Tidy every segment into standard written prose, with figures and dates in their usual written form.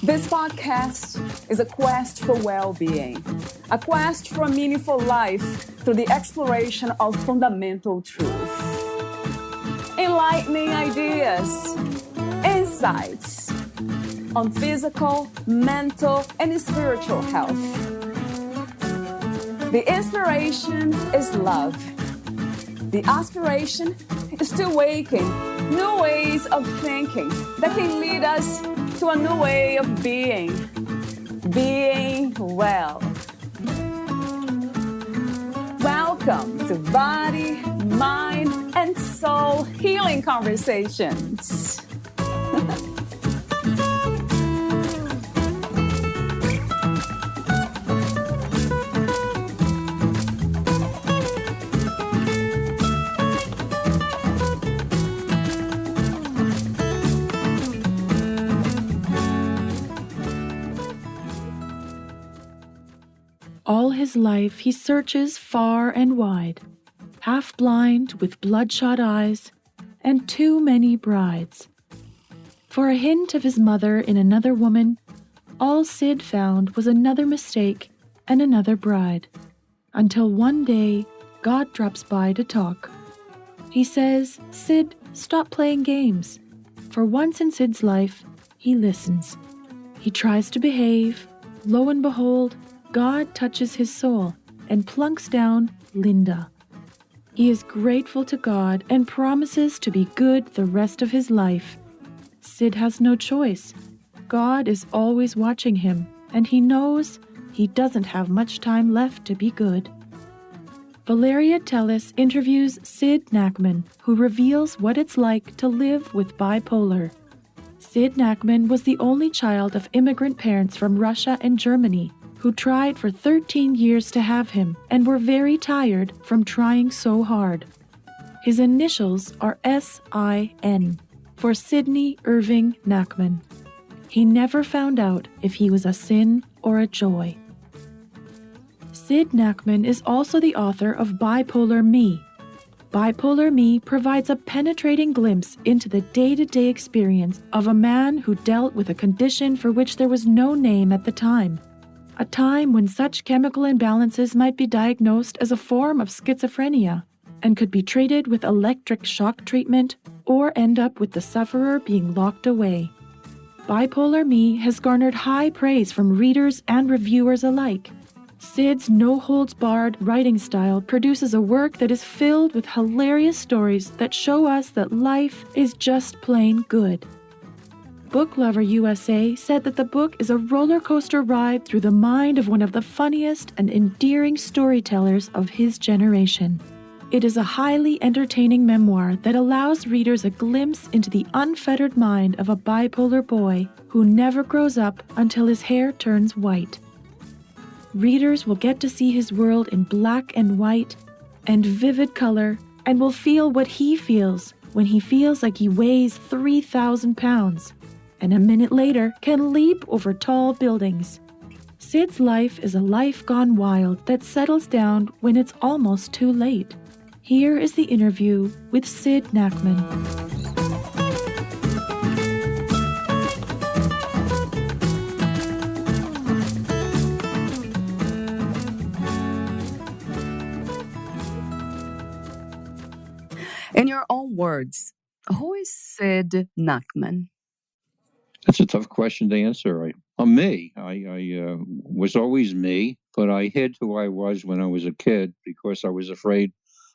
This podcast is a quest for well-being, a quest for a meaningful life through the exploration of fundamental truth. Enlightening ideas, insights on physical, mental, and spiritual health. The inspiration is love. The aspiration is to awaken new ways of thinking that can lead us to a new way of being well. Welcome to Body, Mind, and Soul Healing Conversations. All his life he searches far and wide, half blind with bloodshot eyes and too many brides. For a hint of his mother in another woman, all Sid found was another mistake and another bride. Until one day, God drops by to talk. He says, "Sid, stop playing games." For once in Sid's life, he listens. He tries to behave. Lo and behold, God touches his soul and plunks down Linda. He is grateful to God and promises to be good the rest of his life. Sid has no choice. God is always watching him, and he knows he doesn't have much time left to be good. Valeria Teles interviews Sid Nachman, who reveals what it's like to live with bipolar. Sid Nachman was the only child of immigrant parents from Russia and Germany, who tried for 13 years to have him and were very tired from trying so hard. His initials are S.I.N. for Sidney Irving Nachman. He never found out if he was a sin or a joy. Sid Nachman is also the author of Bipolar Me. Bipolar Me provides a penetrating glimpse into the day-to-day experience of a man who dealt with a condition for which there was no name at the time. A time when such chemical imbalances might be diagnosed as a form of schizophrenia and could be treated with electric shock treatment or end up with the sufferer being locked away. Bipolar Me has garnered high praise from readers and reviewers alike. Sid's no-holds-barred writing style produces a work that is filled with hilarious stories that show us that life is just plain good. Book Lover USA said that the book is a roller coaster ride through the mind of one of the funniest and endearing storytellers of his generation. It is a highly entertaining memoir that allows readers a glimpse into the unfettered mind of a bipolar boy who never grows up until his hair turns white. Readers will get to see his world in black and white and vivid color and will feel what he feels when he feels like he weighs 3,000 pounds. And a minute later can leap over tall buildings. Sid's life is a life gone wild that settles down when it's almost too late. Here is the interview with Sid Nachman. In your own words, who is Sid Nachman? That's a tough question to answer. I'm me. I was always me, but I hid who I was when I was a kid because I was afraid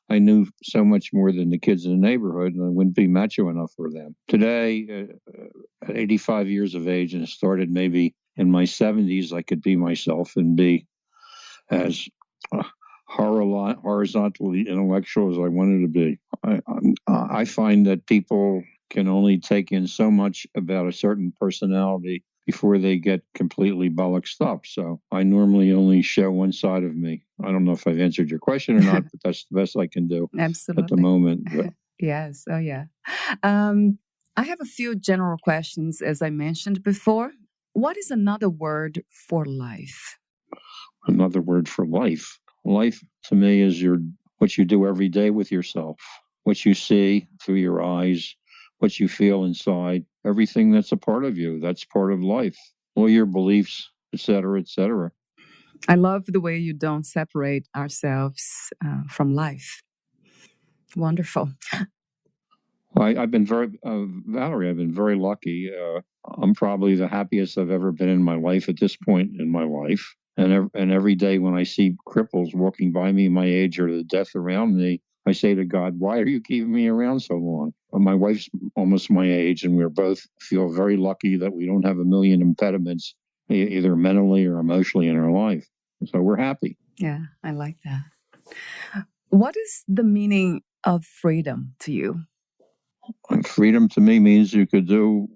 I knew so much more than the kids in the neighborhood and I wouldn't be macho enough for them. Today, at 85 years of age, and it started maybe in my 70s, I could be myself and be as horizontally intellectual as I wanted to be. I find that people can only take in so much about a certain personality before they get completely bollocksed up. So I normally only show one side of me. I don't know if I've answered your question or not, but that's the best I can do Absolutely. at the moment. Yes. Oh, yeah. I have a few general questions, as I mentioned before. What is another word for life? Another word for life. Life to me is what you do every day with yourself, what you see through your eyes, what you feel inside, everything that's a part of you. That's part of life. all your beliefs, et cetera, et cetera. I love the way you don't separate ourselves from life. Wonderful. I've been Valerie, I've been very lucky. I'm probably the happiest I've ever been in my life at this point in my life. And every day when I see cripples walking by me my age or the death around me, I say to God, why are you keeping me around so long? My wife's almost my age, and we both feel very lucky that we don't have a million impediments, either mentally or emotionally in our life. So we're happy. Yeah, I like that. What is the meaning of freedom to you? Freedom to me means you could do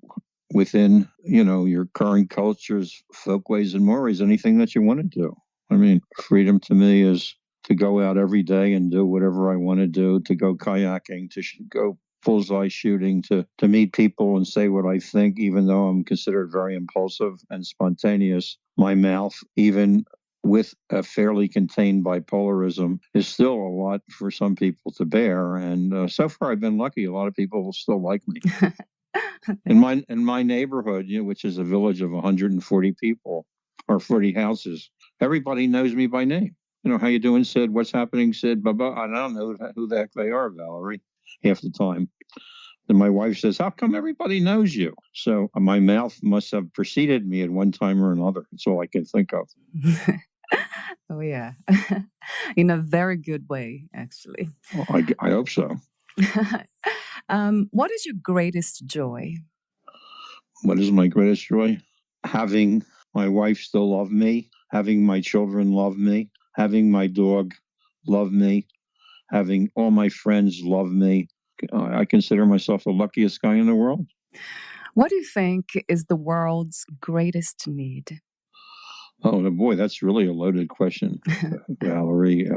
within, your current cultures, folkways, and mores, anything that you want to do. I mean, freedom to me is to go out every day and do whatever I want to do, to go kayaking, to go bullseye shooting, to meet people and say what I think, even though I'm considered very impulsive and spontaneous. My mouth, even with a fairly contained bipolarism, is still a lot for some people to bear. And so far, I've been lucky. A lot of people still like me. In my neighborhood, which is a village of 140 people or 40 houses, everybody knows me by name. How you doing, Sid? What's happening, Sid? Blah, blah. I don't know who the heck they are, Valerie, half the time. And my wife says, how come everybody knows you? So my mouth must have preceded me at one time or another. That's all I can think of. Oh, yeah. In a very good way, actually. Well, I hope so. What is your greatest joy? What is my greatest joy? Having my wife still love me, having my children love me, having my dog love me, having all my friends love me. I consider myself the luckiest guy in the world. What do you think is the world's greatest need? Oh, boy, that's really a loaded question, Valerie.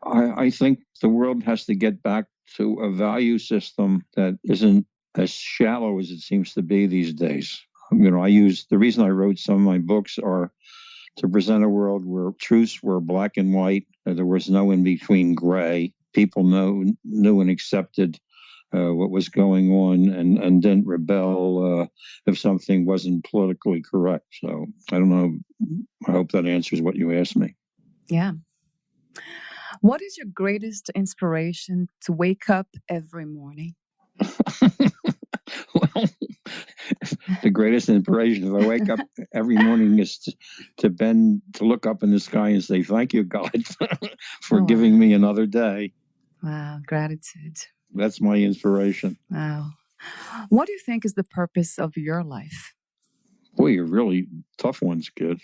I think the world has to get back to a value system that isn't as shallow as it seems to be these days. The reason I wrote some of my books are to present a world where truths were black and white. There was no in between gray. People knew and accepted what was going on and didn't rebel if something wasn't politically correct. So I don't know. I hope that answers what you asked me. Yeah. What is your greatest inspiration to wake up every morning? Well, the greatest inspiration if I wake up every morning is to look up in the sky and say, thank you, God, for giving me another day. Wow, gratitude. That's my inspiration. Wow. What do you think is the purpose of your life? Boy, you're really tough ones, kid.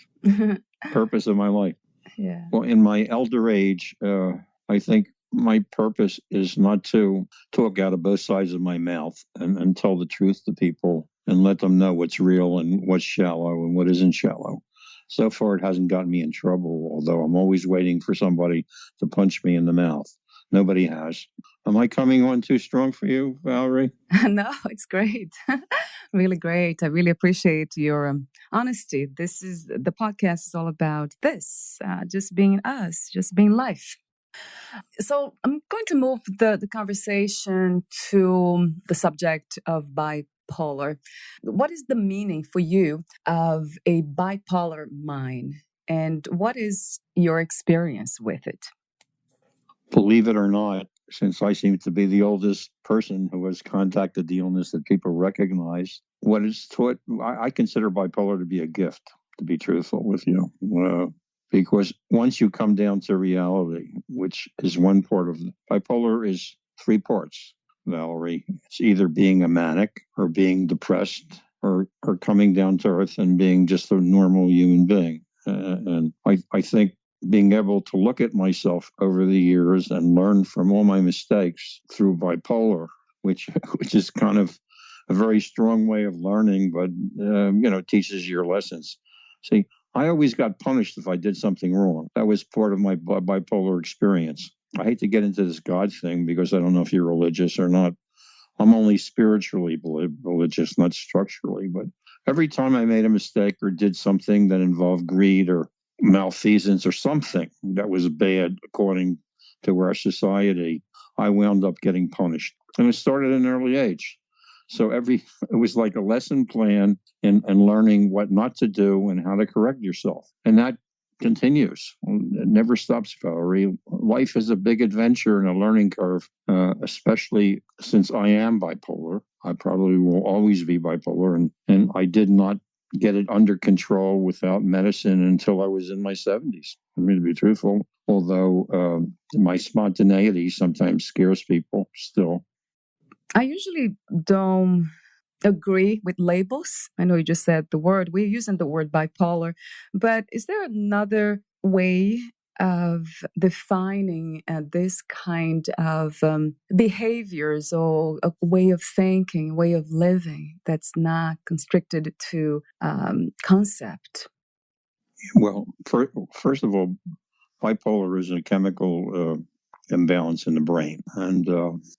Purpose of my life. Yeah. Well, in my elder age, I think my purpose is not to talk out of both sides of my mouth and tell the truth to people and let them know what's real and what's shallow and what isn't shallow. So far, it hasn't gotten me in trouble, although I'm always waiting for somebody to punch me in the mouth. Nobody has. Am I coming on too strong for you, Valerie? No, it's great. Really great. I really appreciate your honesty. The podcast is all about this, just being us, just being life. So I'm going to move the conversation to the subject of bipolar. What is the meaning for you of a bipolar mind? And what is your experience with it? Believe it or not, since I seem to be the oldest person who has contacted the illness that people recognize, what is taught, I consider bipolar to be a gift, to be truthful with you. Because once you come down to reality, which is one part of bipolar is three parts, Valerie. It's either being a manic or being depressed or coming down to earth and being just a normal human being. And I think being able to look at myself over the years and learn from all my mistakes through bipolar, which is kind of a very strong way of learning, but teaches your lessons. See, I always got punished if I did something wrong. That was part of my bipolar experience. I hate to get into this God thing because I don't know if you're religious or not. I'm only spiritually religious, not structurally. But every time I made a mistake or did something that involved greed or malfeasance or something that was bad according to our society, I wound up getting punished. And it started at an early age. So it was like a lesson plan and learning what not to do and how to correct yourself. And that continues. It never stops, Valerie. Life is a big adventure and a learning curve, especially since I am bipolar. I probably will always be bipolar. And I did not get it under control without medicine until I was in my 70s. I mean, to be truthful, although my spontaneity sometimes scares people still. I usually don't agree with labels. I know you just said the word, we're using the word bipolar, but is there another way of defining this kind of behaviors or a way of thinking, way of living that's not constricted to concept? Well, first of all, bipolar is a chemical imbalance in the brain. And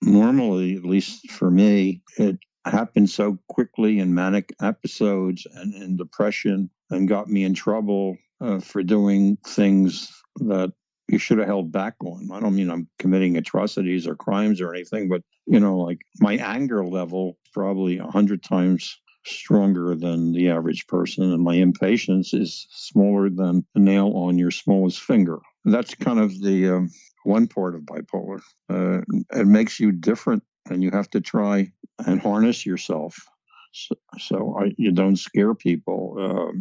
normally, at least for me, it happened so quickly in manic episodes and in depression and got me in trouble for doing things that you should have held back on. I don't mean I'm committing atrocities or crimes or anything, but, like my anger level probably 100 times stronger than the average person, and my impatience is smaller than a nail on your smallest finger. That's kind of the one part of bipolar. It makes you different, and you have to try and harness yourself so you don't scare people.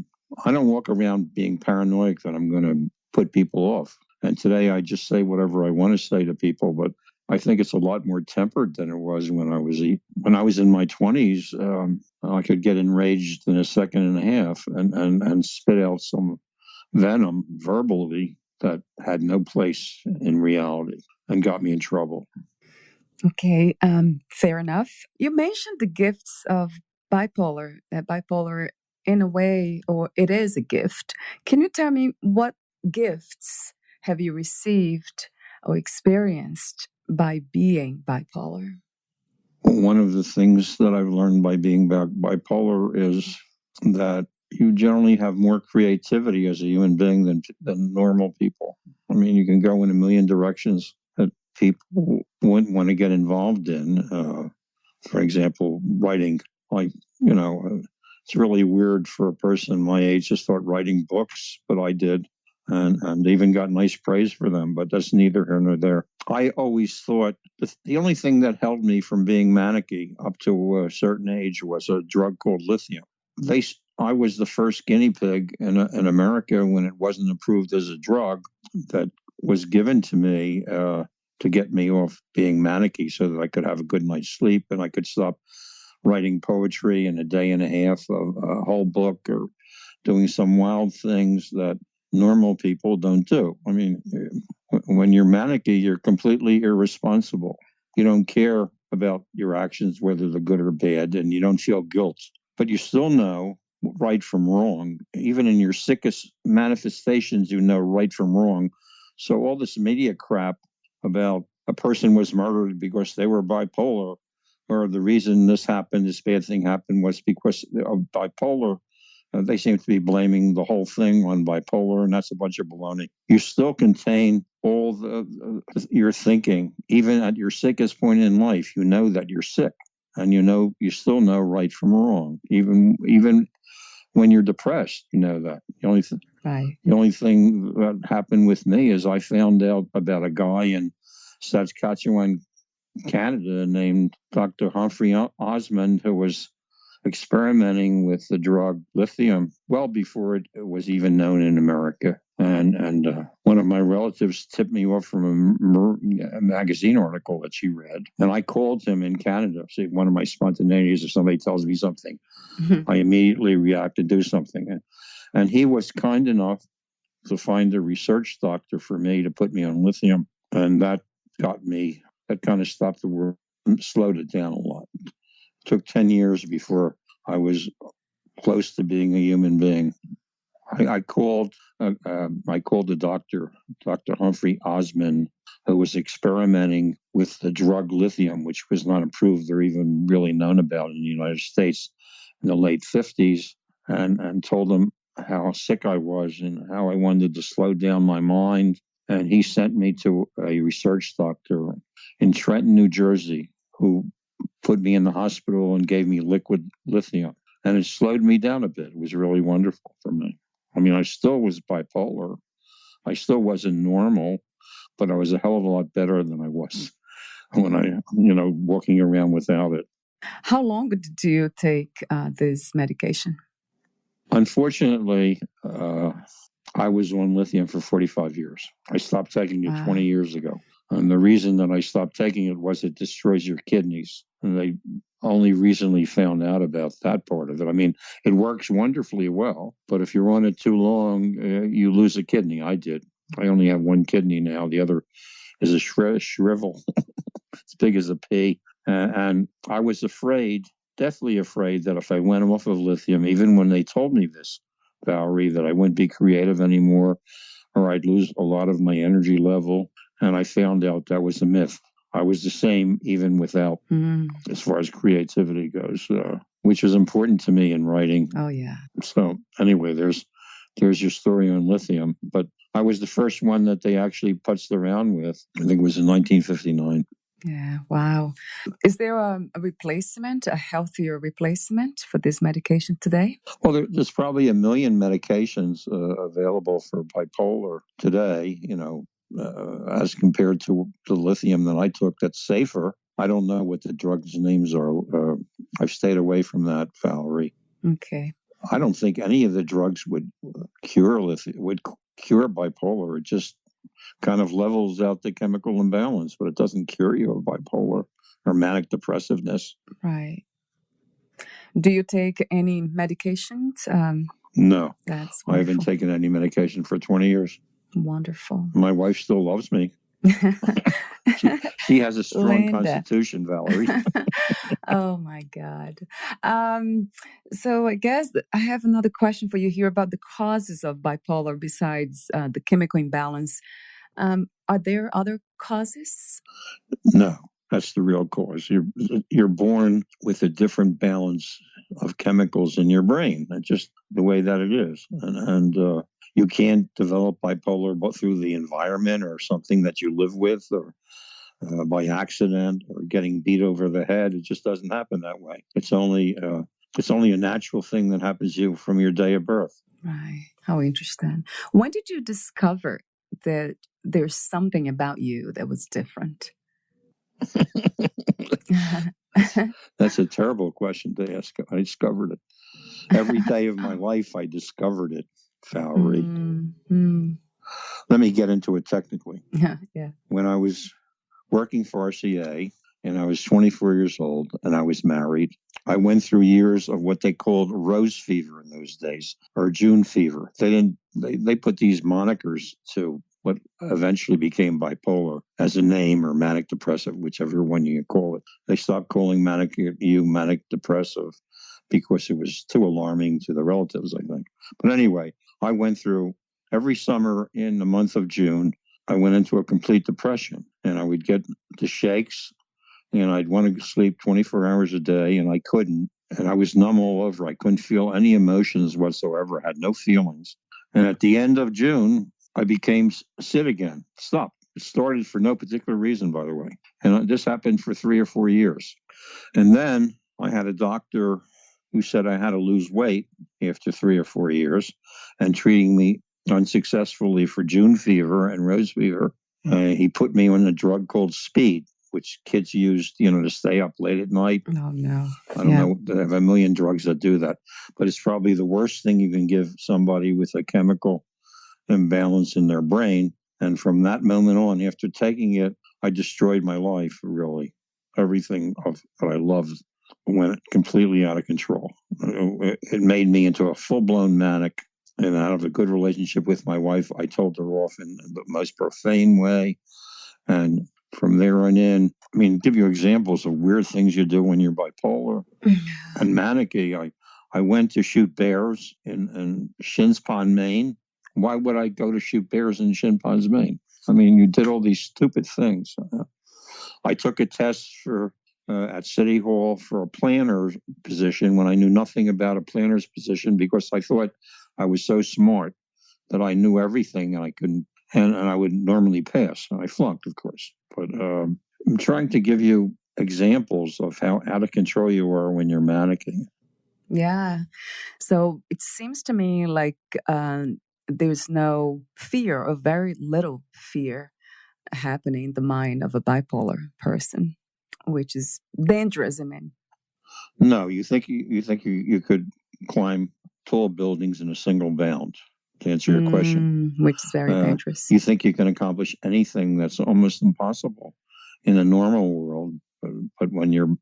I don't walk around being paranoid that I'm going to put people off. And today I just say whatever I want to say to people, but I think it's a lot more tempered than it was when I was in my 20s. I could get enraged in a second and a half and spit out some venom verbally that had no place in reality and got me in trouble. Okay, fair enough. You mentioned the gifts of bipolar, that bipolar, in a way, or it is a gift. Can you tell me what gifts have you received or experienced by being bipolar? One of the things that I've learned by being bipolar is that you generally have more creativity as a human being than normal people. I mean, you can go in a million directions that people wouldn't want to get involved in. For example, writing, like, it's really weird for a person my age to start writing books, but I did. And even got nice praise for them, but that's neither here nor there. I always thought the only thing that held me from being manicky up to a certain age was a drug called lithium. I was the first guinea pig in America when it wasn't approved as a drug that was given to me to get me off being manicky so that I could have a good night's sleep and I could stop writing poetry in a day and a half, a whole book, or doing some wild things that normal people don't do. I mean, when you're manicky, you're completely irresponsible. You don't care about your actions, whether they're good or bad, and you don't feel guilt. But you still know right from wrong. Even in your sickest manifestations, you know right from wrong. So all this media crap about a person was murdered because they were bipolar, or the reason this bad thing happened was because of bipolar, they seem to be blaming the whole thing on bipolar, and that's a bunch of baloney. You still contain all your thinking, even at your sickest point in life. You know that you're sick, and you still know right from wrong. Even when you're depressed, you know that. The only thing that happened with me is I found out about a guy in Saskatchewan, Canada, named Dr. Humphrey Osmond, who was experimenting with the drug lithium well before it was even known in America. And one of my relatives tipped me off from a magazine article that she read. And I called him in Canada. See, one of my spontaneities, if somebody tells me something, I immediately react and do something. And he was kind enough to find a research doctor for me to put me on lithium. And that kind of stopped the world, slowed it down a lot. Took 10 years before I was close to being a human being. I called the doctor, Dr. Humphrey Osmond, who was experimenting with the drug lithium, which was not approved or even really known about in the United States in the late 50s, and told him how sick I was and how I wanted to slow down my mind. And he sent me to a research doctor in Trenton, New Jersey, who put me in the hospital and gave me liquid lithium. And it slowed me down a bit. It was really wonderful for me. I mean, I still was bipolar. I still wasn't normal, but I was a hell of a lot better than I was when I, walking around without it. How long did you take this medication? Unfortunately, I was on lithium for 45 years. I stopped taking it 20 years ago. And the reason that I stopped taking it was it destroys your kidneys. And they only recently found out about that part of it. I mean, it works wonderfully well, but if you're on it too long, you lose a kidney. I did. I only have one kidney now. The other is a shrivel, as big as a pea. And I was afraid, deathly afraid, that if I went off of lithium, even when they told me this, Valerie, that I wouldn't be creative anymore, or I'd lose a lot of my energy level. And I found out that was a myth. I was the same even without, as far as creativity goes, which is important to me in writing. Oh, yeah. So anyway, there's your story on lithium. But I was the first one that they actually putzed around with. I think it was in 1959. Yeah, wow. Is there a replacement, a healthier replacement for this medication today? Well, there's probably 1 million medications available for bipolar today, as compared to the lithium that I took that's safer. I don't know what the drugs' names are. I've stayed away from that, Valerie. Okay. I don't think any of the drugs would cure bipolar. It just kind of levels out the chemical imbalance, but it doesn't cure you of bipolar or manic depressiveness. Right. Do you take any medications? No. That's wonderful. I haven't taken any medication for 20 years. Wonderful. My wife still loves me. She has a strong constitution, Valerie. Oh, my God. So I guess I have another question for you here about the causes of bipolar besides the chemical imbalance. Are there other causes? No, that's the real cause. You're born with a different balance of chemicals in your brain. That's just the way that it is. And you can't develop bipolar but through the environment or something that you live with or by accident or getting beat over the head. It just doesn't happen that way. It's only a natural thing that happens to you from your day of birth. Right. How interesting. When did you discover that there's something about you that was different? That's a terrible question to ask. I discovered it. Every day of my life, I discovered it, Valerie. Let me get into it technically. Yeah. When I was working for RCA and I was 24 years old and I was married, I went through years of what they called rose fever in those days, or June fever. They put these monikers to what eventually became bipolar as a name, or manic depressive, whichever one you call it. They stopped calling manic depressive because it was too alarming to the relatives, I think. But anyway, I went through every summer in the month of June. I went into a complete depression, and I would get the shakes, and I'd want to sleep 24 hours a day, and I couldn't. And I was numb all over. I couldn't feel any emotions whatsoever. I had no feelings. And at the end of June, I became Sid again. Stopped. It started for no particular reason, by the way. And this happened for 3 or 4 years. And then I had a doctor who said I had to lose weight after 3 or 4 years, and treating me unsuccessfully for June fever and rose fever. He put me on a drug called speed, which kids use, to stay up late at night. Oh, no. I don't know. They have 1 million drugs that do that. But it's probably the worst thing you can give somebody with a chemical imbalance in their brain. And from that moment on, after taking it, I destroyed my life, really. Everything that I loved went completely out of control. It made me into a full-blown manic. And out of a good relationship with my wife, I told her off in the most profane way. And from there on in, give you examples of weird things you do when you're bipolar and manic. I went to shoot bears in Shins Pond, Maine. Why would I go to shoot bears in Shins Pond, Maine? You did all these stupid things. I took a test at City Hall for a planner position when I knew nothing about a planner's position, because I thought I was so smart that I knew everything and I couldn't, and I would normally pass. And I flunked, of course. But I'm trying to give you examples of how out of control you are when you're manicking. Yeah. So it seems to me like there's no fear, or very little fear, happening in the mind of a bipolar person, which is dangerous. I mean, No, you think you could climb tall buildings in a single bound, to answer your question. Which is very dangerous. You think you can accomplish anything that's almost impossible in a normal world, but when you're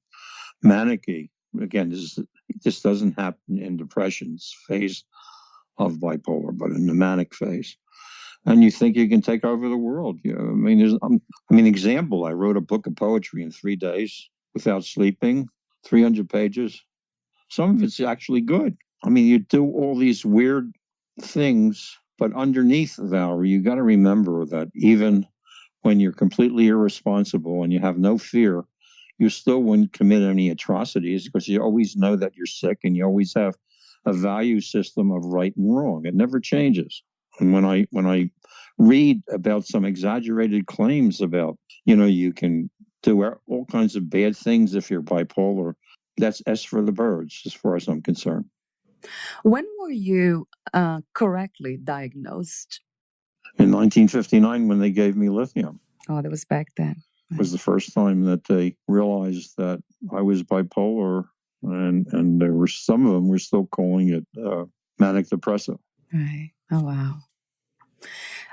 manicky, again, this doesn't happen in depression's phase of bipolar, but in the manic phase. And you think you can take over the world. You know, example, I wrote a book of poetry in 3 days without sleeping, 300 pages. Some of it's actually good. I mean, you do all these weird things, but underneath, Valerie, you got to remember that even when you're completely irresponsible and you have no fear, you still wouldn't commit any atrocities because you always know that you're sick, and you always have a value system of right and wrong. It never changes. And when I read about some exaggerated claims about, you can do all kinds of bad things if you're bipolar, that's S for the birds, as far as I'm concerned. When were you correctly diagnosed? In 1959, when they gave me lithium. Oh, that was back then. It was the first time that they realized that I was bipolar, and there were some of them were still calling it manic depressive. Right. Oh, wow.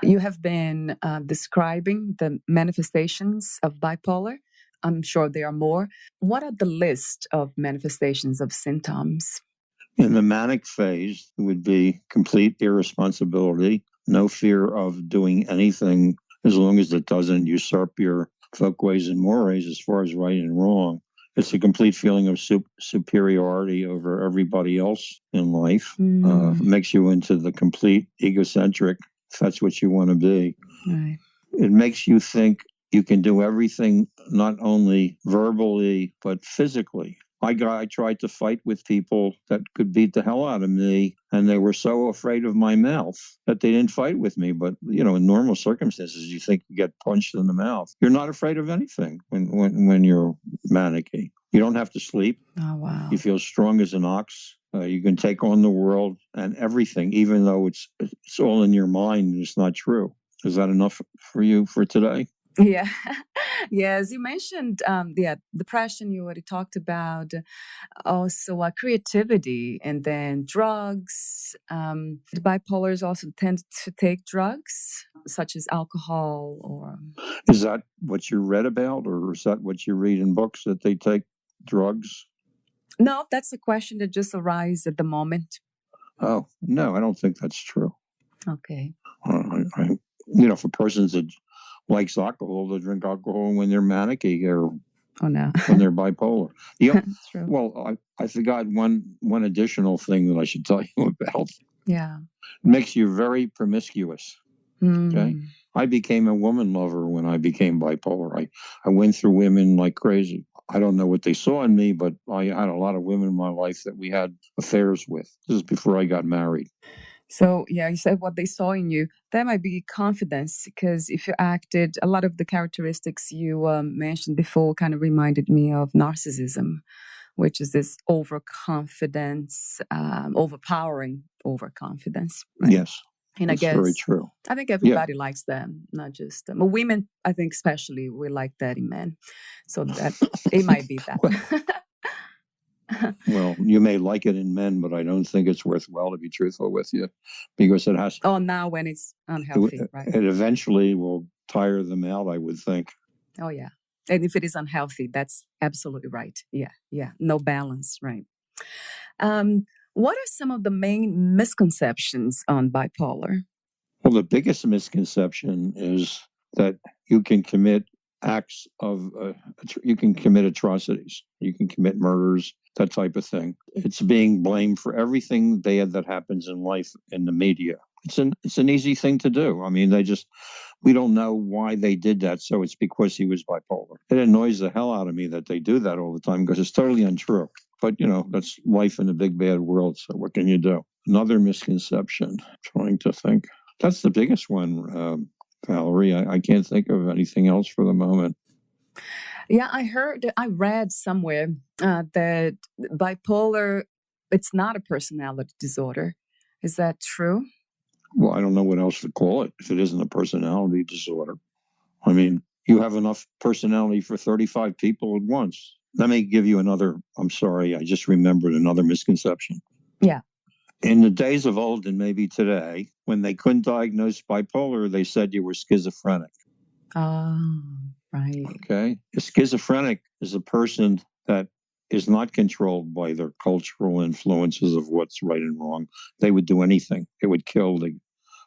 You have been describing the manifestations of bipolar. I'm sure there are more. What are the list of manifestations of symptoms? In the manic phase, it would be complete irresponsibility, no fear of doing anything as long as it doesn't usurp your folkways and mores as far as right and wrong. It's a complete feeling of superiority over everybody else in life. Makes you into the complete egocentric, if that's what you want to be. Right. It makes you think you can do everything, not only verbally, but physically. I tried to fight with people that could beat the hell out of me, and they were so afraid of my mouth that they didn't fight with me. But, in normal circumstances, you think you get punched in the mouth. You're not afraid of anything when you're manicky. You don't have to sleep. Oh, wow. You feel strong as an ox. You can take on the world and everything, even though it's all in your mind and it's not true. Is that enough for you for today? Yeah. Yes, you mentioned depression. You already talked about also creativity, and then drugs. The bipolars also tend to take drugs such as alcohol. Or is that what you read about, or is that what you read in books, that they take drugs? No, that's a question that just arises at the moment. Oh, no, I don't think that's true. Okay. For persons that likes alcohol, they drink alcohol when they're manicky, or when they're bipolar. True. Well, I forgot one additional thing that I should tell you about. Yeah. It makes you very promiscuous. Okay. I became a woman lover when I became bipolar. I went through women like crazy. I don't know what they saw in me, but I had a lot of women in my life that we had affairs with. This is before I got married. So, yeah, you said what they saw in you. That might be confidence, because if you acted, a lot of the characteristics you mentioned before kind of reminded me of narcissism, which is this overconfidence, overpowering overconfidence. Right? Yes. And that's very true. I think everybody likes them, not just women. I think especially we like that in men. So that it might be that. Well, you may like it in men, but I don't think it's worthwhile, to be truthful with you, because it has. Oh, now when it's unhealthy, right? It eventually will tire them out, I would think. Oh, yeah. And if it is unhealthy, that's absolutely right. Yeah. No balance, right? What are some of the main misconceptions on bipolar? Well, the biggest misconception is that you can commit acts of, you can commit atrocities, you can commit murders, that type of thing. It's being blamed for everything bad that happens in life in the media. It's an easy thing to do. I mean, we don't know why they did that, so it's because he was bipolar. It annoys the hell out of me that they do that all the time, because it's totally untrue. But, that's life in a big, bad world, so what can you do? Another misconception, trying to think. That's the biggest one, Valerie. I can't think of anything else for the moment. Yeah, I read somewhere that bipolar, it's not a personality disorder. Is that true? Well, I don't know what else to call it if it isn't a personality disorder. I mean, you have enough personality for 35 people at once. Let me give you another. I'm sorry, I just remembered another misconception. Yeah. In the days of old and maybe today, when they couldn't diagnose bipolar, they said you were schizophrenic. Right. Okay. A schizophrenic is a person that is not controlled by their cultural influences of what's right and wrong. They would do anything. They would kill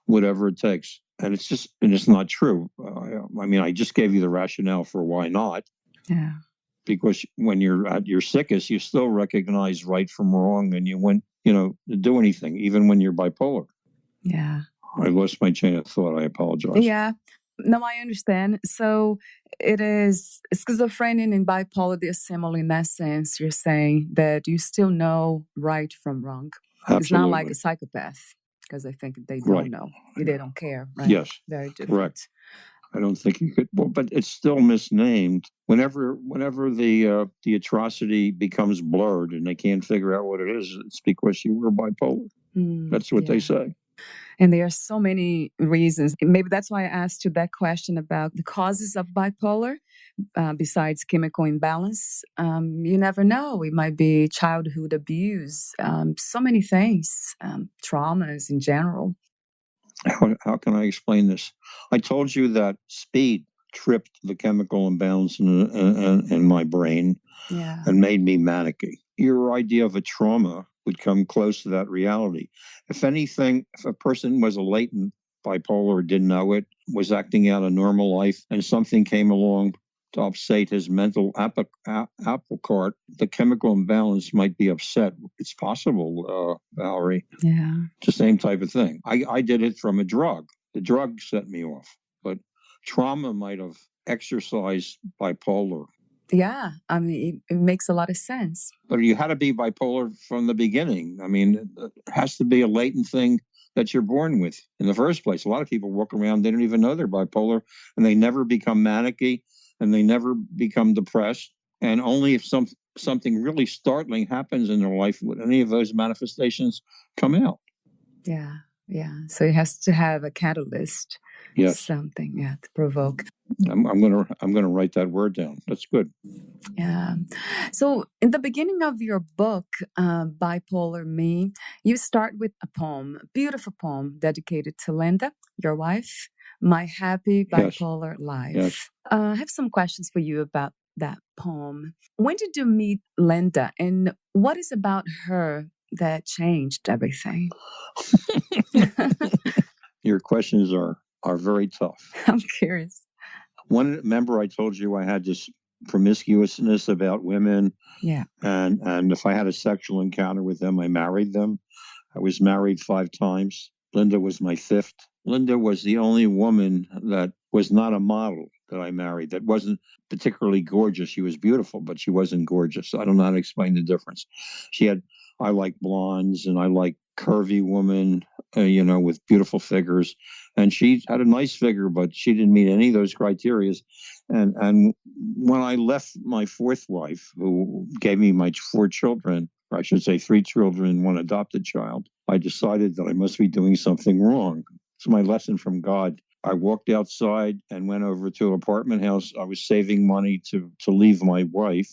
whatever it takes. And it's not true. I mean, I just gave you the rationale for why not. Yeah. Because when you're at your sickest, you still recognize right from wrong, and you wouldn't, do anything, even when you're bipolar. Yeah. I lost my chain of thought. I apologize. Yeah. No, I understand. So it is schizophrenia and bipolar, they're similar in that sense. You're saying that you still know right from wrong. Absolutely. It's not like a psychopath, because I think they don't know. They don't care, right? Yes. Very different. Correct. I don't think you could. Well, but it's still misnamed. Whenever the atrocity becomes blurred and they can't figure out what it is, it's because you were bipolar. That's what they say. And there are so many reasons. Maybe that's why I asked you that question about the causes of bipolar. Besides chemical imbalance, you never know. It might be childhood abuse, so many things, traumas in general. How can I explain this? I told you that speed tripped the chemical imbalance in my brain and made me manicky. Your idea of a trauma would come close to that reality. If anything, if a person was a latent bipolar, didn't know it, was acting out a normal life, and something came along to upset his mental apple cart, the chemical imbalance might be upset. It's possible, Valerie. Yeah. It's the same type of thing. I did it from a drug. The drug set me off, but trauma might have exercised bipolar. Yeah, I mean, it makes a lot of sense. But you had to be bipolar from the beginning. I mean, it has to be a latent thing that you're born with in the first place. A lot of people walk around, they don't even know they're bipolar, and they never become manicky, and they never become depressed. And only if something really startling happens in their life would any of those manifestations come out. Yeah, yeah. So it has to have a catalyst. Yes. Something, to provoke. I'm gonna write that word down. That's good. Yeah. So in the beginning of your book, Bipolar Me, you start with a poem, a beautiful poem dedicated to Linda, your wife, My Happy Bipolar Life. Yes. I have some questions for you about that poem. When did you meet Linda, and what is about her that changed everything? Your questions are very tough. I'm curious. Remember I told you I had this promiscuousness about women. Yeah. And if I had a sexual encounter with them, I married them. I was married 5 times. Linda was my 5th. Linda was the only woman that was not a model that I married, that wasn't particularly gorgeous. She was beautiful, but she wasn't gorgeous. I don't know how to explain the difference. I like blondes and I like curvy women, with beautiful figures. And she had a nice figure, but she didn't meet any of those criteria. And when I left my 4th wife, who gave me my 4 children, or I should say 3 children and 1 adopted child, I decided that I must be doing something wrong. It's my lesson from God. I walked outside and went over to an apartment house. I was saving money to leave my wife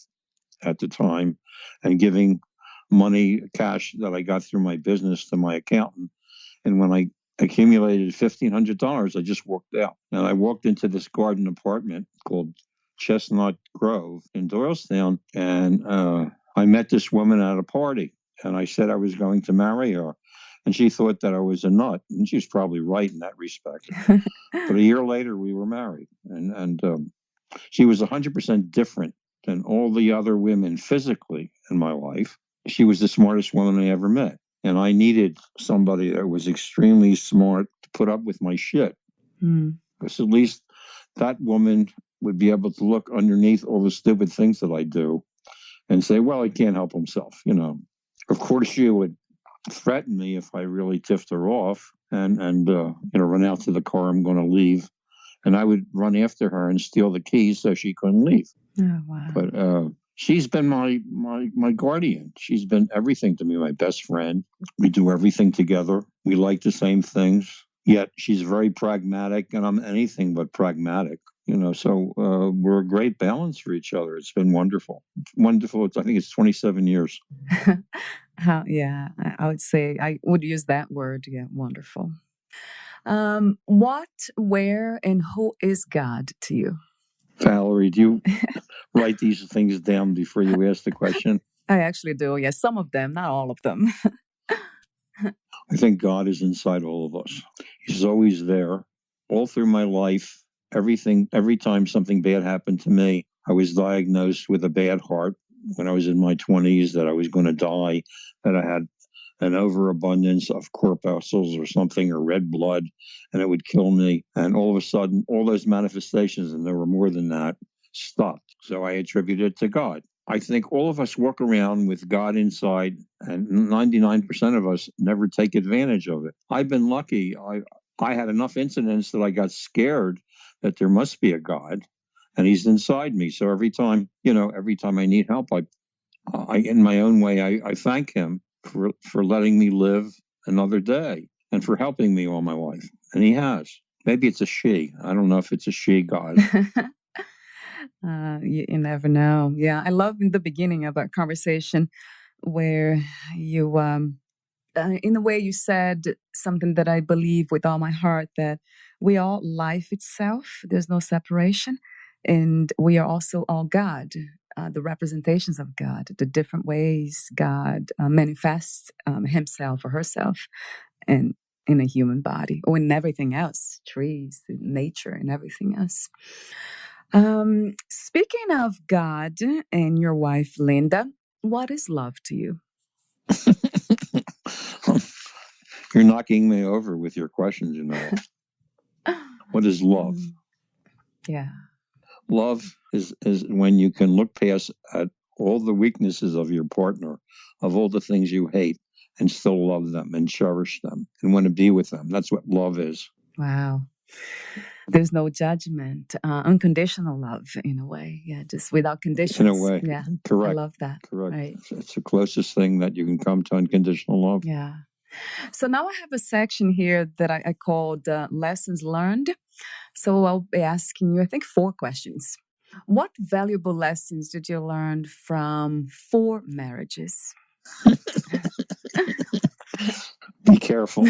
at the time and giving money, cash that I got through my business, to my accountant. And when I accumulated $1,500, I just walked out. And I walked into this garden apartment called Chestnut Grove in Doylestown. And I met this woman at a party. And I said I was going to marry her. And she thought that I was a nut. And she was probably right in that respect. But a year later, we were married. And she was 100% different than all the other women physically in my life. She was the smartest woman I ever met. And I needed somebody that was extremely smart to put up with my shit. Because at least that woman would be able to look underneath all the stupid things that I do and say, well, he can't help himself, Of course, she would threaten me if I really tipped her off and run out to the car, I'm going to leave. And I would run after her and steal the keys so she couldn't leave. Oh, wow. But she's been my guardian. She's been everything to me, my best friend. We do everything together. We like the same things. Yet she's very pragmatic, and I'm anything but pragmatic. So we're a great balance for each other. It's been wonderful. Wonderful. I think it's 27 years. Yeah, I would say I would use that word. Yeah, wonderful. What, where, and who is God to you? Valerie, do you write these things down before you ask the question? I actually do. Yes, some of them, not all of them. I think God is inside all of us. He's always there. All through my life, every time something bad happened to me, I was diagnosed with a bad heart when I was in my 20s, that I was going to die, that I had an overabundance of corpuscles or something, or red blood, and it would kill me. And all of a sudden, all those manifestations, and there were more than that, stopped. So I attribute it to God. I think all of us walk around with God inside, and 99% of us never take advantage of it. I've been lucky. I had enough incidents that I got scared that there must be a God, and he's inside me. So every time I need help, I in my own way, I thank him for letting me live another day and for helping me all my life. And he has. Maybe it's a she. I don't know if it's a she God. You never know. Yeah, I love in the beginning of our conversation where you, in a way, you said something that I believe with all my heart, that we are life itself. There's no separation. And we are also all God, the representations of God, the different ways God manifests himself or herself in a human body, or in everything else, trees, nature, and everything else. Speaking of God and your wife, Linda, what is love to you? You're knocking me over with your questions, What is love? Yeah. Love is when you can look past at all the weaknesses of your partner, of all the things you hate, and still love them and cherish them and want to be with them. That's what love is. Wow. There's no judgment, unconditional love in a way. Yeah, just without conditions. In a way. Yeah. Correct. I love that. Correct. Right. It's the closest thing that you can come to unconditional love. Yeah. So now I have a section here that I called Lessons Learned. So I'll be asking you, I think, 4 questions. What valuable lessons did you learn from 4 marriages? Be careful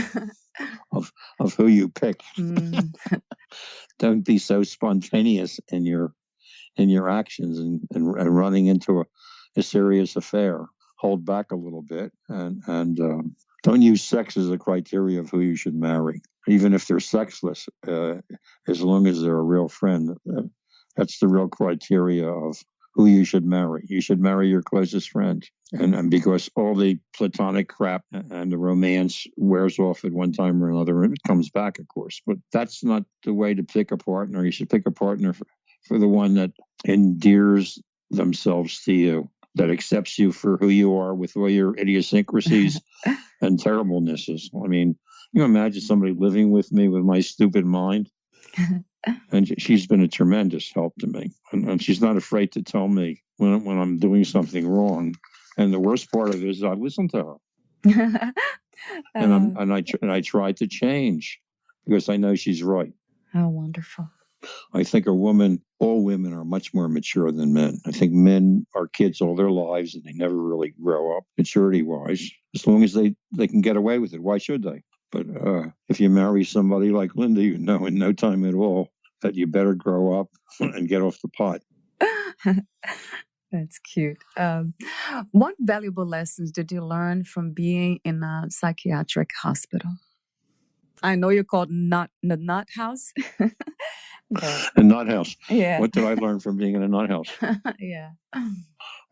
of who you pick. Don't be so spontaneous in your actions and running into a serious affair. Hold back a little bit and don't use sex as a criteria of who you should marry, even if they're sexless. As long as they're a real friend, that's the real criteria of who you should marry. You should marry your closest friend. And because all the platonic crap and the romance wears off at one time or another, and it comes back, of course. But that's not the way to pick a partner. You should pick a partner for the one that endears themselves to you, that accepts you for who you are with all your idiosyncrasies and terriblenesses. I mean, you imagine somebody living with me with my stupid mind? And she's been a tremendous help to me. And she's not afraid to tell me when I'm doing something wrong. And the worst part of it is I listen to her. And I try to change because I know she's right. How wonderful. I think all women are much more mature than men. I think men are kids all their lives and they never really grow up maturity-wise. As long as they can get away with it, why should they? But if you marry somebody like Linda, you know in no time at all that you better grow up and get off the pot. That's cute. What valuable lessons did you learn from being in a psychiatric hospital? I know you're called the Nut House. A nut house. Yeah. What did I learn from being in a nut house? Yeah.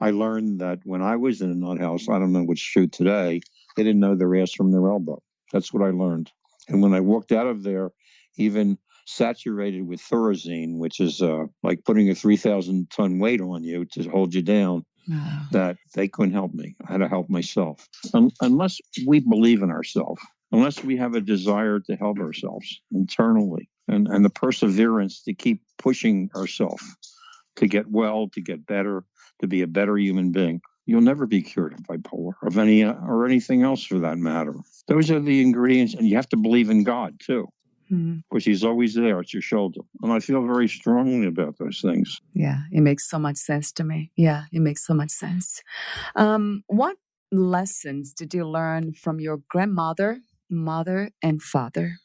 I learned that when I was in a nut house, I don't know what's true today, they didn't know their ass from their elbow. That's what I learned. And when I walked out of there, even saturated with thorazine, which is like putting a 3,000-ton weight on you to hold you down, that they couldn't help me. I had to help myself. Unless we believe in ourselves, unless we have a desire to help ourselves internally and the perseverance to keep pushing ourselves, to get well, to get better, to be a better human being. You'll never be cured of bipolar, of any or anything else for that matter. Those are the ingredients, and you have to believe in God too, because He's always there at your shoulder. And I feel very strongly about those things. Yeah, it makes so much sense to me. Yeah, it makes so much sense. What lessons did you learn from your grandmother, mother, and father?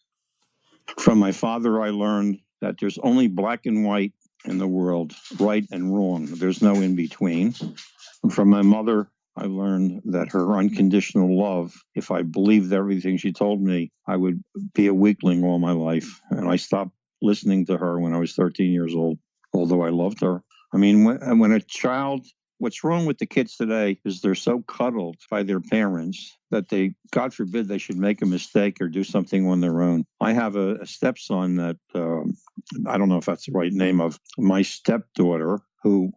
From my father, I learned that there's only black and white in the world, right and wrong. There's no in between. And from my mother, I learned that her unconditional love, if I believed everything she told me, I would be a weakling all my life. And I stopped listening to her when I was 13 years old, although I loved her. I mean, when a child, what's wrong with the kids today is they're so cuddled by their parents that they, God forbid, they should make a mistake or do something on their own. I have a stepson that, I don't know if that's the right name, of my stepdaughter, who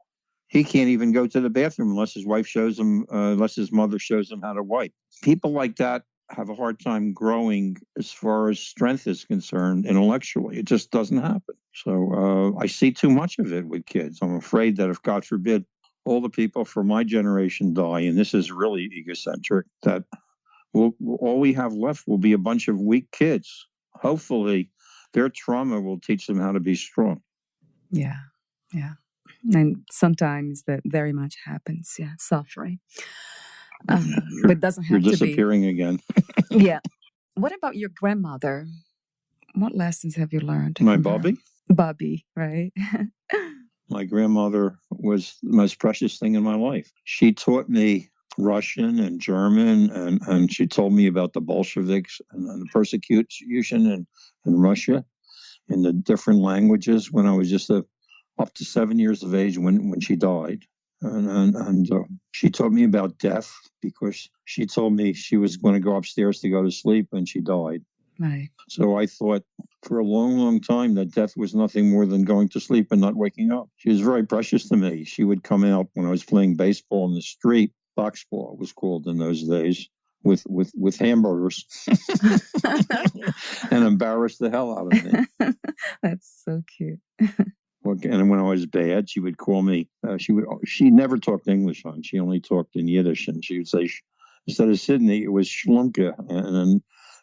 he can't even go to the bathroom unless his wife shows him, unless his mother shows him how to wipe. People like that have a hard time growing as far as strength is concerned intellectually. It just doesn't happen. So I see too much of it with kids. I'm afraid that if, God forbid, all the people from my generation die, and this is really egocentric, that all we have left will be a bunch of weak kids. Hopefully, their trauma will teach them how to be strong. Yeah, yeah. And sometimes that very much happens, suffering. But it doesn't have to be. You're disappearing again. Yeah. What about your grandmother? What lessons have you learned? My Bobby? Bobby, right? My grandmother was the most precious thing in my life. She taught me Russian and German, and she told me about the Bolsheviks and the persecution in Russia in the different languages when I was just up to 7 years of age when she died. And she taught me about death, because she told me she was going to go upstairs to go to sleep when she died. Right. So I thought for a long, long time that death was nothing more than going to sleep and not waking up. She was very precious to me. She would come out when I was playing baseball in the street. Boxball was called in those days, with hamburgers and embarrass the hell out of me. That's so cute. And when I was bad, she would call me. She never talked English, she only talked in Yiddish, and she would say, instead of Sidney, it was Schlumke,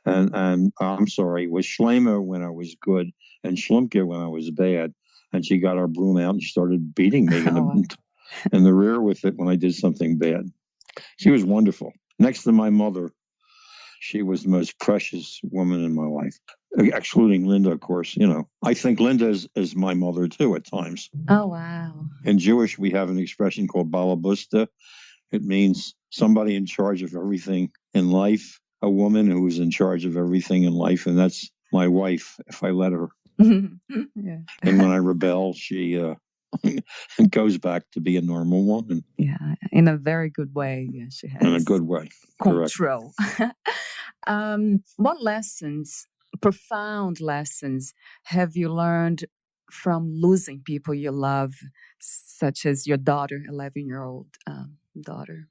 and I'm sorry, it was Schleimer when I was good, and Schlumke when I was bad. And she got our broom out and she started beating me in the rear with it when I did something bad. She was wonderful. Next to my mother, she was the most precious woman in my life, excluding Linda, of course. I think Linda is my mother too at times. Oh, wow. In Jewish, we have an expression called balabusta. It means somebody in charge of everything in life, a woman who is in charge of everything in life. And that's my wife, if I let her. Yeah. And when I rebel, she goes back to be a normal woman. Yeah, in a very good way. Yeah, she has. In a good way. Control. What lessons, profound lessons, have you learned from losing people you love, such as your daughter, 11-year-old daughter?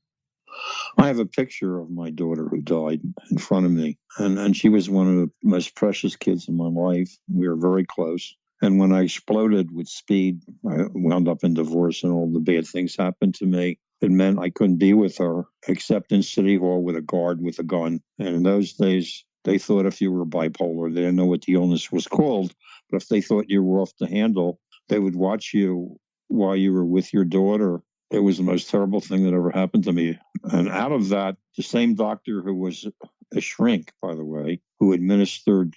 I have a picture of my daughter who died in front of me, and she was one of the most precious kids in my life. We were very close. And when I exploded with speed, I wound up in divorce and all the bad things happened to me. It meant I couldn't be with her except in City Hall with a guard with a gun. And in those days, they thought if you were bipolar, they didn't know what the illness was called. But if they thought you were off the handle, they would watch you while you were with your daughter. It was the most terrible thing that ever happened to me. And out of that, the same doctor who was a shrink, by the way, who administered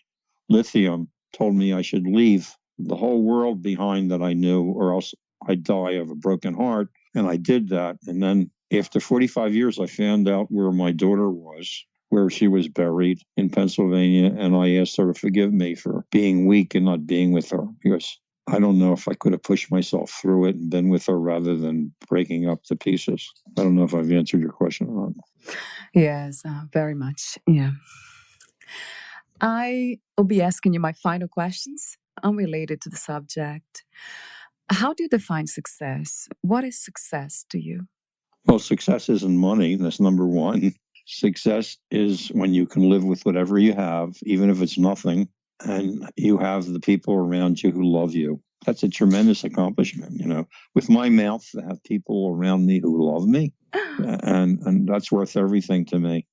lithium, told me I should leave the whole world behind that I knew, or else I'd die of a broken heart. And I did that. And then after 45 years, I found out where my daughter was, where she was buried in Pennsylvania. And I asked her to forgive me for being weak and not being with her, because I don't know if I could have pushed myself through it and been with her rather than breaking up to pieces. I don't know if I've answered your question or not. Yes, very much. Yeah. I will be asking you my final questions unrelated to the subject. How do you define success? What is success to you? Well, success isn't money. That's number one. Success is when you can live with whatever you have, even if it's nothing, and you have the people around you who love you. That's a tremendous accomplishment, with my mouth to have people around me who love me. And that's worth everything to me.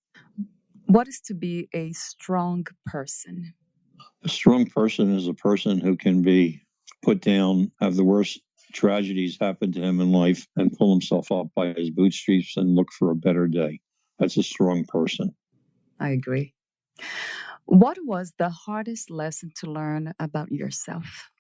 What is to be a strong person? A strong person is a person who can be put down, have the worst tragedies happen to him in life, and pull himself up by his bootstraps and look for a better day. That's a strong person. I agree. What was the hardest lesson to learn about yourself?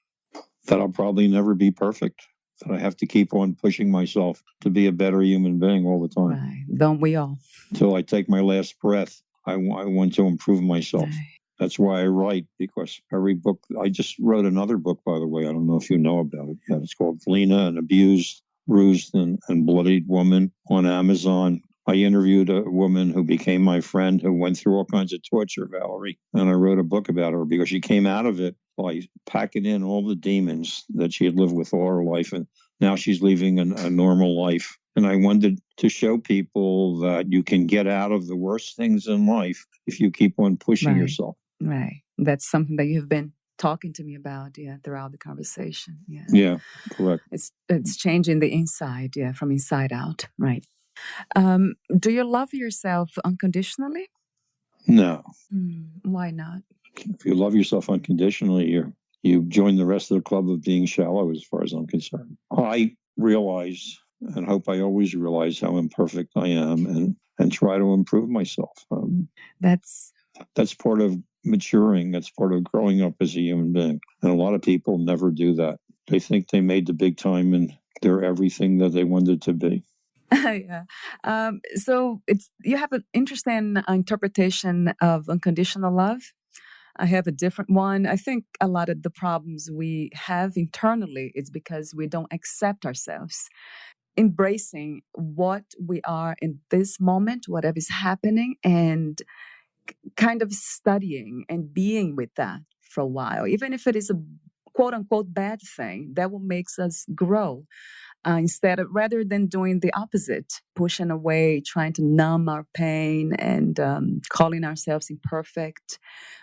That I'll probably never be perfect. That I have to keep on pushing myself to be a better human being all the time. Right. Don't we all? Until I take my last breath, I want to improve myself. Right. That's why I write, because every book, I just wrote another book, by the way. I don't know if you know about it yet. It's called Lena, an abused, bruised, and bloodied woman, on Amazon. I interviewed a woman who became my friend who went through all kinds of torture, Valerie. And I wrote a book about her because she came out of it by packing in all the demons that she had lived with all her life. And now she's living a normal life. And I wanted to show people that you can get out of the worst things in life if you keep on pushing yourself. Right. That's something that you've been talking to me about, throughout the conversation. Yeah, correct. It's changing the inside, from inside out. Right. Do you love yourself unconditionally? No. Why not? If you love yourself unconditionally, you join the rest of the club of being shallow, as far as I'm concerned. I realize and hope I always realize how imperfect I am and try to improve myself. That's part of maturing. That's part of growing up as a human being. And a lot of people never do that. They think they made the big time and they're everything that they wanted to be. Yeah. So you have an interesting interpretation of unconditional love. I have a different one. I think a lot of the problems we have internally is because we don't accept ourselves. Embracing what we are in this moment, whatever is happening, and kind of studying and being with that for a while, even if it is a quote unquote bad thing, that will make us grow. Rather than doing the opposite, pushing away, trying to numb our pain and calling ourselves imperfect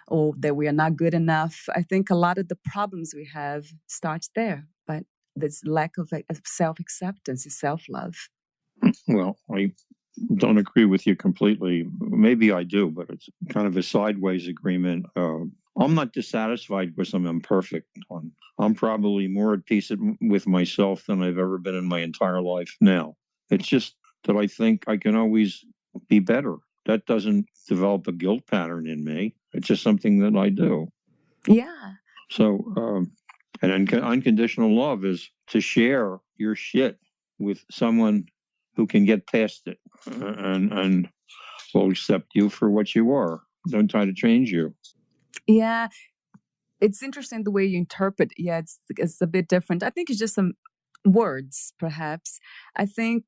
or that we are not good enough. I think a lot of the problems we have starts there, but this lack of self-acceptance and self-love. Well, I don't agree with you completely. Maybe I do, but it's kind of a sideways agreement. I'm not dissatisfied because I'm imperfect. I'm probably more at peace with myself than I've ever been in my entire life now. It's just that I think I can always be better. That doesn't develop a guilt pattern in me. It's just something that I do. Yeah. So, and unconditional love is to share your shit with someone who can get past it and will accept you for what you are. Don't try to change you. Yeah. It's interesting the way you interpret. Yeah, it's a bit different. I think it's just some words, perhaps. I think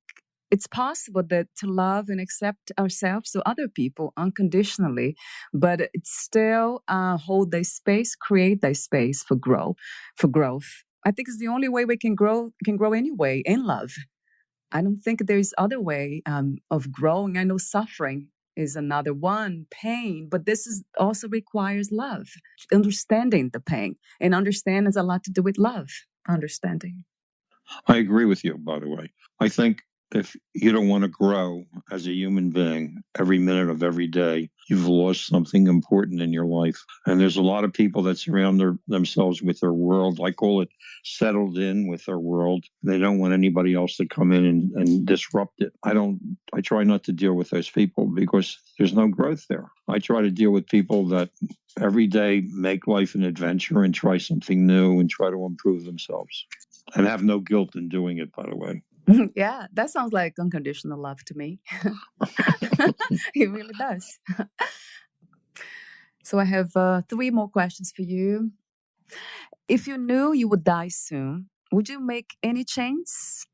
it's possible that to love and accept ourselves or other people unconditionally, but it's still hold their space, create their space for growth. I think it's the only way we can grow anyway in love. I don't think there's other way of growing. I know suffering is another one, pain, but this is also requires love, understanding the pain, and understand has a lot to do with love, understanding. I agree with you, by the way. I think if you don't want to grow as a human being every minute of every day, you've lost something important in your life. And there's a lot of people that surround themselves with their world. I call it settled in with their world. They don't want anybody else to come in and disrupt it. I try not to deal with those people because there's no growth there. I try to deal with people that every day make life an adventure and try something new and try to improve themselves. And have no guilt in doing it, by the way. Yeah, that sounds like unconditional love to me. It really does. So I have 3 more questions for you. If you knew you would die soon, would you make any change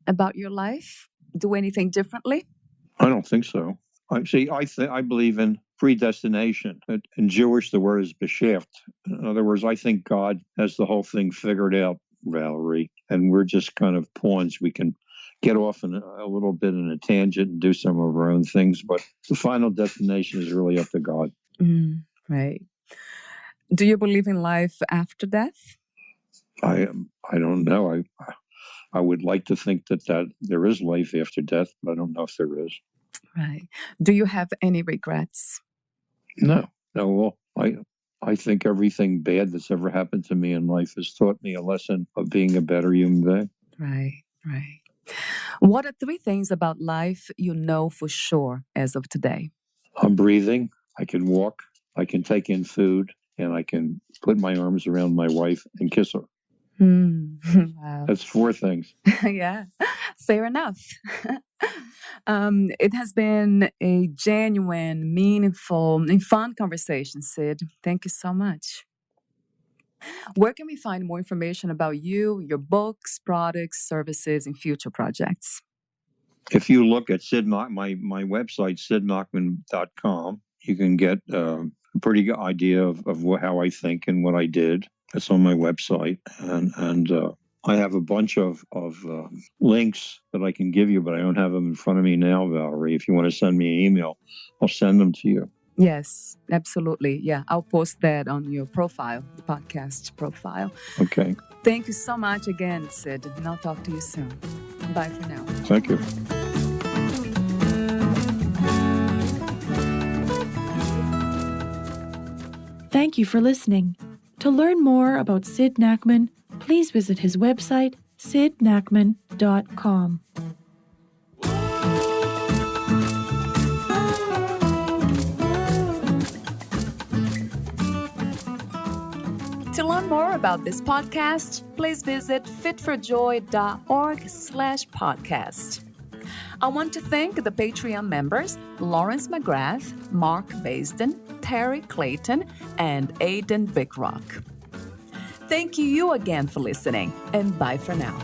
about your life? Do anything differently? I don't think so. I believe in predestination. In Jewish, the word is beshaft. In other words, I think God has the whole thing figured out, Valerie, and we're just kind of pawns. We can get off in a little bit in a tangent and do some of our own things, but the final destination is really up to God. Right. Do you believe in life after death? I don't know. I would like to think that there is life after death, but I don't know if there is. Right. Do you have any regrets? No. Well, I think everything bad that's ever happened to me in life has taught me a lesson of being a better human being. Right. What are 3 things about life you know for sure as of today? I'm breathing. I can walk. I can take in food, and I can put my arms around my wife and kiss her. Wow. That's 4 things. Yeah, fair enough. It has been a genuine, meaningful, and fun conversation, Sid. Thank you so much. Where can we find more information about you, your books, products, services, and future projects? If you look at my website, sidnachman.com, you can get a pretty good idea of how I think and what I did. That's on my website. And I have a bunch of links that I can give you, but I don't have them in front of me now, Valerie. If you want to send me an email, I'll send them to you. Yes, absolutely. Yeah, I'll post that on your profile, the podcast profile. Okay. Thank you so much again, Sid, and I'll talk to you soon. Bye for now. Thank you. Thank you for listening. To learn more about Sid Nachman, please visit his website, sidnachman.com. To learn more about this podcast, please visit fitforjoy.org/podcast. I want to thank the Patreon members, Lawrence McGrath, Mark Basden, Terry Clayton, and Aidan Vickrock. Thank you again for listening, and bye for now.